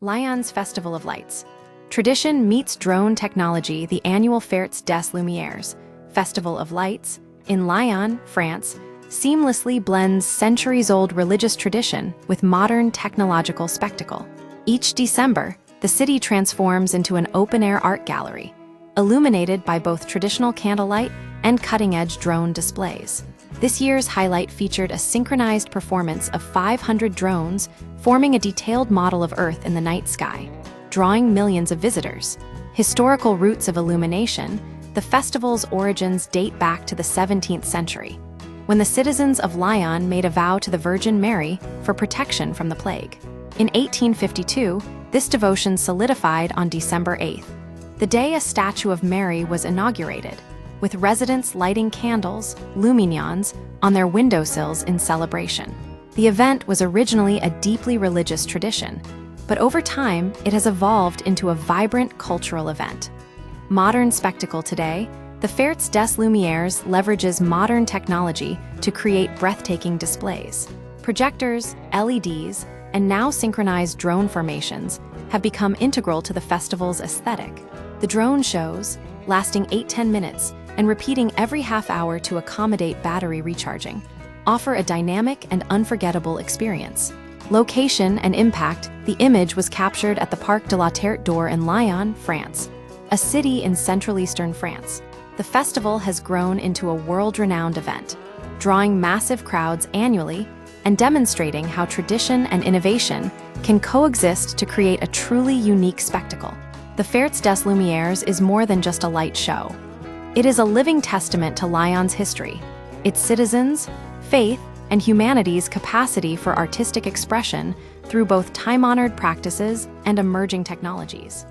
Lyon's Festival of Lights. Tradition meets drone technology, the annual Fêtes des Lumières, Festival of Lights, in Lyon, France, seamlessly blends centuries-old religious tradition with modern technological spectacle. Each December, the city transforms into an open-air art gallery, illuminated by both traditional candlelight and cutting-edge drone displays. This year's highlight featured a synchronized performance of 500 drones forming a detailed model of Earth in the night sky, drawing millions of visitors. Historical roots of illumination, the festival's origins date back to the 17th century, when the citizens of Lyon made a vow to the Virgin Mary for protection from the plague. In 1852, this devotion solidified on December 8th, the day a statue of Mary was inaugurated, with residents lighting candles, lumignons, on their windowsills in celebration. The event was originally a deeply religious tradition, but over time, it has evolved into a vibrant cultural event. Modern spectacle today, the Fêtes des Lumières leverages modern technology to create breathtaking displays. Projectors, LEDs, and now synchronized drone formations have become integral to the festival's aesthetic. The drone shows, lasting 8–10 minutes and repeating every half hour to accommodate battery recharging, offer a dynamic and unforgettable experience. Location and impact, the image was captured at the Parc de la Terre d'Or in Lyon, France, a city in central eastern France. The festival has grown into a world-renowned event, drawing massive crowds annually and demonstrating how tradition and innovation can coexist to create a truly unique spectacle. The Fêtes des Lumières is more than just a light show. It is a living testament to Lyon's history, its citizens, faith, and humanity's capacity for artistic expression through both time-honored practices and emerging technologies.